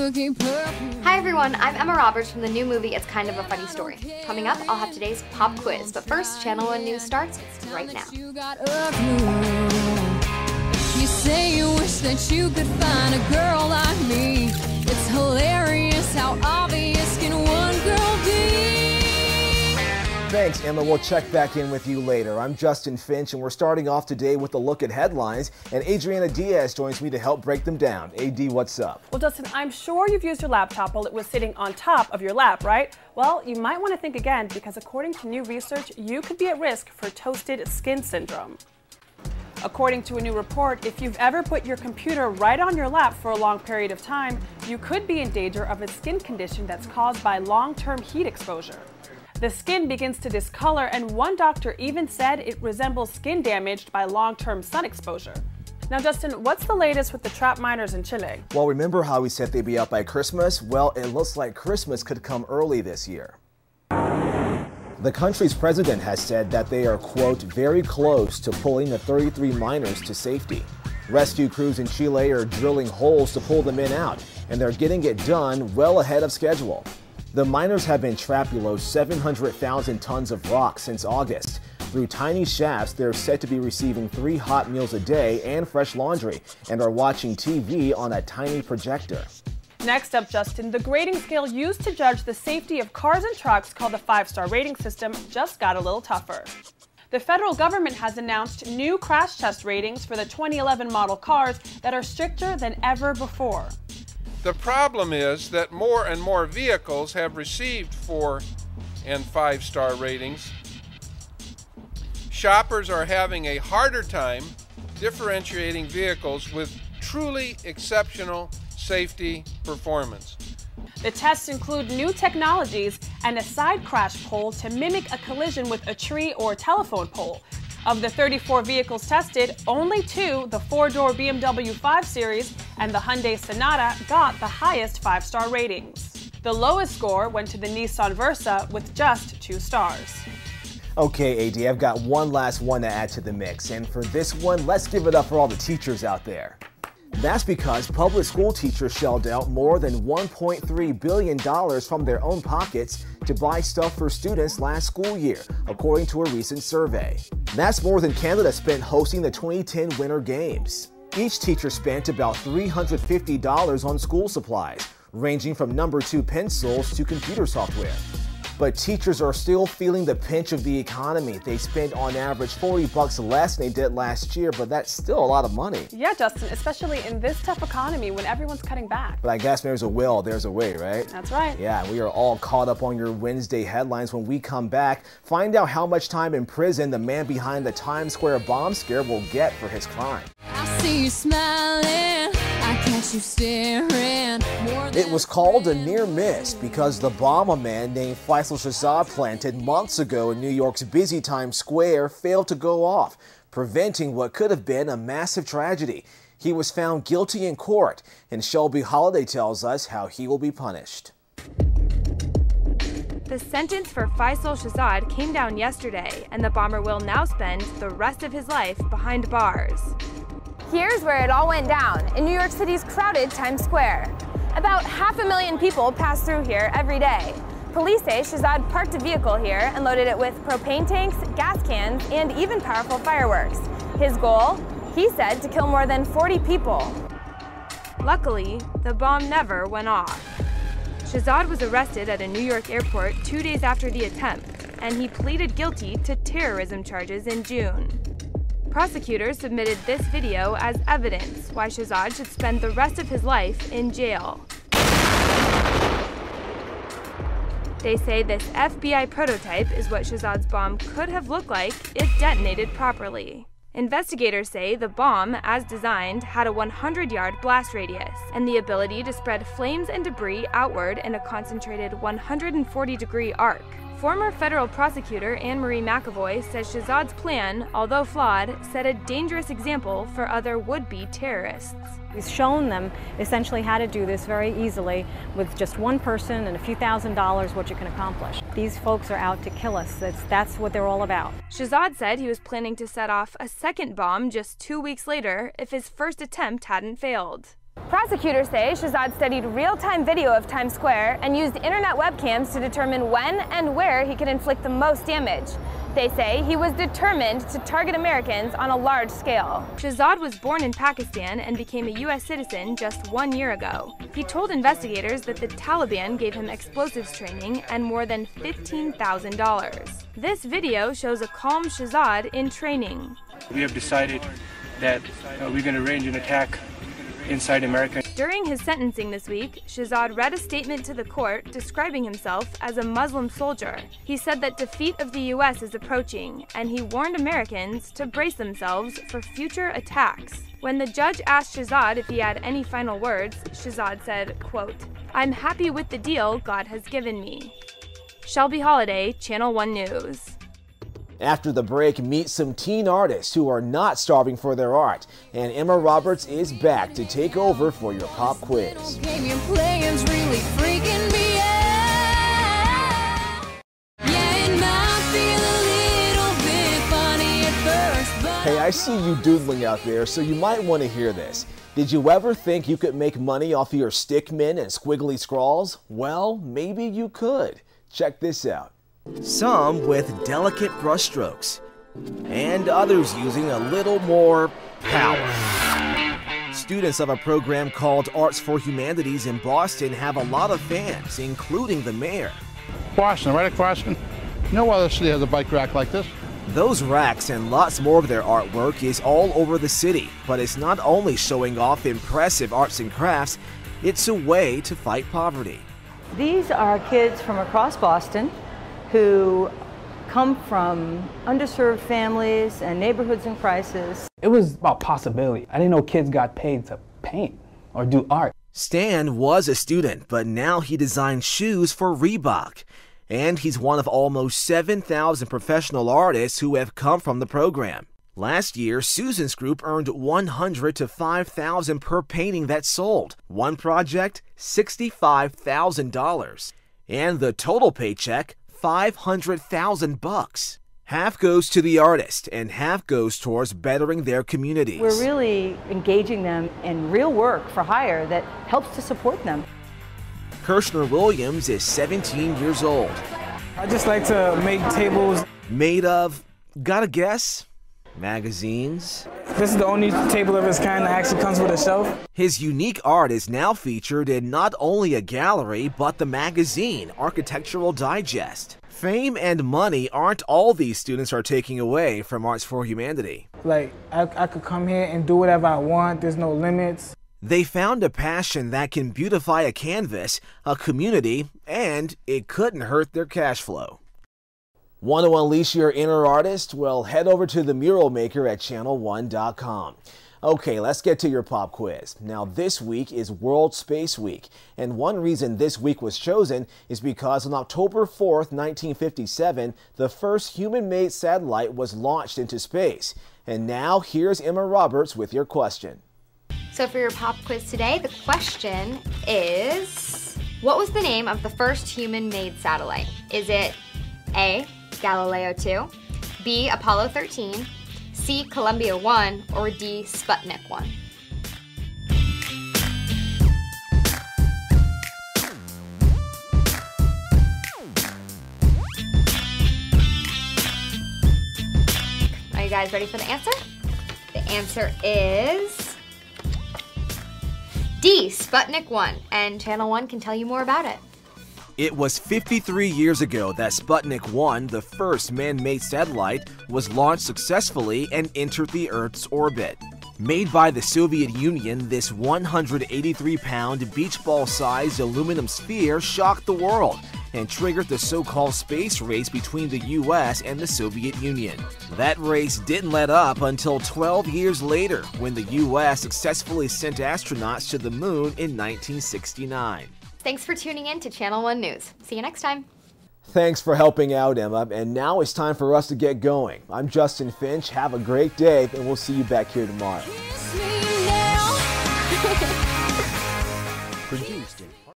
looking purple. Hi everyone, I'm Emma Roberts from the new movie It's Kind of a Funny Story. Coming up, I'll have today's pop quiz, but first, Channel 1 News starts right now. You got a clue. You say you wish that you could find a girl like me. It's hilarious how obvious can one girl be. Thanks, Emma. We'll check back in with you later. I'm Justin Finch, and we're starting off today with a look at headlines, and Adriana Diaz joins me to help break them down. AD, what's up? Well, Justin, I'm sure you've used your laptop while it was sitting on top of your lap, right? Well, you might want to think again, because according to new research, you could be at risk for toasted skin syndrome. According to a new report, if you've ever put your computer right on your lap for a long period of time, you could be in danger of a skin condition that's caused by long-term heat exposure. The skin begins to discolor, and one doctor even said it resembles skin damaged by long-term sun exposure. Now, Justin, what's the latest with the trapped miners in Chile? Well, remember how we said they'd be out by Christmas? Well, it looks like Christmas could come early this year. The country's president has said that they are, quote, very close to pulling the 33 miners to safety. Rescue crews in Chile are drilling holes to pull the men out, and they're getting it done well ahead of schedule. The miners have been trapped below 700,000 tons of rock since August. Through tiny shafts, they're said to be receiving 3 hot meals a day and fresh laundry, and are watching TV on a tiny projector. Next up, Justin, the grading scale used to judge the safety of cars and trucks, called the 5-star rating system, just got a little tougher. The federal government has announced new crash test ratings for the 2011 model cars that are stricter than ever before. The problem is that more and more vehicles have received 4- and 5-star ratings. Shoppers are having a harder time differentiating vehicles with truly exceptional safety performance. The tests include new technologies and a side crash pole to mimic a collision with a tree or telephone pole. Of the 34 vehicles tested, only 2, the 4-door BMW 5 Series and the Hyundai Sonata, got the highest 5-star ratings. The lowest score went to the Nissan Versa with just 2 stars. Okay, AD, I've got one last one to add to the mix, and for this one, let's give it up for all the teachers out there. That's because public school teachers shelled out more than $1.3 billion from their own pockets to buy stuff for students last school year, according to a recent survey. That's more than Canada spent hosting the 2010 Winter Games. Each teacher spent about $350 on school supplies, ranging from number 2 pencils to computer software. But teachers are still feeling the pinch of the economy. They spend on average $40 less than they did last year, but that's still a lot of money. Yeah, Justin, especially in this tough economy when everyone's cutting back. But I guess there's a will, there's a way, right? That's right. Yeah, we are all caught up on your Wednesday headlines. When we come back, find out how much time in prison the man behind the Times Square bomb scare will get for his crime. I see you smiling, I catch you staring. It was called a near miss because the bomb a man named Faisal Shahzad planted months ago in New York's busy Times Square failed to go off, preventing what could have been a massive tragedy. He was found guilty in court, and Shelby Holiday tells us how he will be punished. The sentence for Faisal Shahzad came down yesterday, and the bomber will now spend the rest of his life behind bars. Here's where it all went down, in New York City's crowded Times Square. About 500,000 people pass through here every day. Police say Shahzad parked a vehicle here and loaded it with propane tanks, gas cans, and even powerful fireworks. His goal? He said to kill more than 40 people. Luckily, the bomb never went off. Shahzad was arrested at a New York airport 2 days after the attempt, and he pleaded guilty to terrorism charges in June. Prosecutors submitted this video as evidence why Shahzad should spend the rest of his life in jail. They say this FBI prototype is what Shahzad's bomb could have looked like if detonated properly. Investigators say the bomb, as designed, had a 100-yard blast radius and the ability to spread flames and debris outward in a concentrated 140-degree arc. Former federal prosecutor Anne-Marie McAvoy says Shahzad's plan, although flawed, set a dangerous example for other would-be terrorists. He's shown them essentially how to do this very easily with just one person and a few $1,000s what you can accomplish. These folks are out to kill us. That's what they're all about. Shahzad said he was planning to set off a second bomb just 2 weeks later if his first attempt hadn't failed. Prosecutors say Shahzad studied real-time video of Times Square and used internet webcams to determine when and where he could inflict the most damage. They say he was determined to target Americans on a large scale. Shahzad was born in Pakistan and became a U.S. citizen just 1 year ago. He told investigators that the Taliban gave him explosives training and more than $15,000. This video shows a calm Shahzad in training. We have decided that we're going to range an attack inside America. During his sentencing this week, Shahzad read a statement to the court describing himself as a Muslim soldier. He said that defeat of the U.S. is approaching, and he warned Americans to brace themselves for future attacks. When the judge asked Shahzad if he had any final words, Shahzad said, quote, "I'm happy with the deal God has given me." Shelby Holiday, Channel 1 News. After the break, meet some teen artists who are not starving for their art. And Emma Roberts is back to take over for your pop quiz. Hey, I see you doodling out there, so you might want to hear this. Did you ever think you could make money off of your stickmen and squiggly scrawls? Well, maybe you could. Check this out. Some with delicate brushstrokes, and others using a little more power. Students of a program called Arts for Humanities in Boston have a lot of fans, including the mayor. Boston, right across. No other city has a bike rack like this. Those racks and lots more of their artwork is all over the city, but it's not only showing off impressive arts and crafts, it's a way to fight poverty. These are kids from across Boston who come from underserved families and neighborhoods in crisis. It was about possibility. I didn't know kids got paid to paint or do art. Stan was a student, but now he designs shoes for Reebok. And he's one of almost 7,000 professional artists who have come from the program. Last year, Susan's group earned $100 to $5,000 per painting that sold. One project, $65,000. And the total paycheck, $500,000. Half goes to the artist and half goes towards bettering their communities. We're really engaging them in real work for hire that helps to support them. Kirshner Williams is 17 years old. I just like to make tables. Made of, gotta guess, magazines. This is the only table of its kind that actually comes with a shelf. His unique art is now featured in not only a gallery, but the magazine, Architectural Digest. Fame and money aren't all these students are taking away from Arts for Humanity. Like, I could come here and do whatever I want. There's no limits. They found a passion that can beautify a canvas, a community, and it couldn't hurt their cash flow. Want to unleash your inner artist? Well, head over to the Mural Maker at channel1.com. Okay, let's get to your pop quiz. Now, this week is World Space Week, and one reason this week was chosen is because on October 4th, 1957, the first human-made satellite was launched into space. And now, here's Emma Roberts with your question. So for your pop quiz today, the question is, what was the name of the first human-made satellite? Is it A, Galileo 2, B, Apollo 13, C, Columbia 1, or D, Sputnik 1? Are you guys ready for the answer? The answer is D, Sputnik 1, and Channel 1 can tell you more about it. It was 53 years ago that Sputnik 1, the first man-made satellite, was launched successfully and entered the Earth's orbit. Made by the Soviet Union, this 183-pound beach ball-sized aluminum sphere shocked the world and triggered the so-called space race between the U.S. and the Soviet Union. That race didn't let up until 12 years later, when the U.S. successfully sent astronauts to the moon in 1969. Thanks for tuning in to Channel 1 News. See you next time. Thanks for helping out, Emma, and now it's time for us to get going. I'm Justin Finch. Have a great day, and we'll see you back here tomorrow.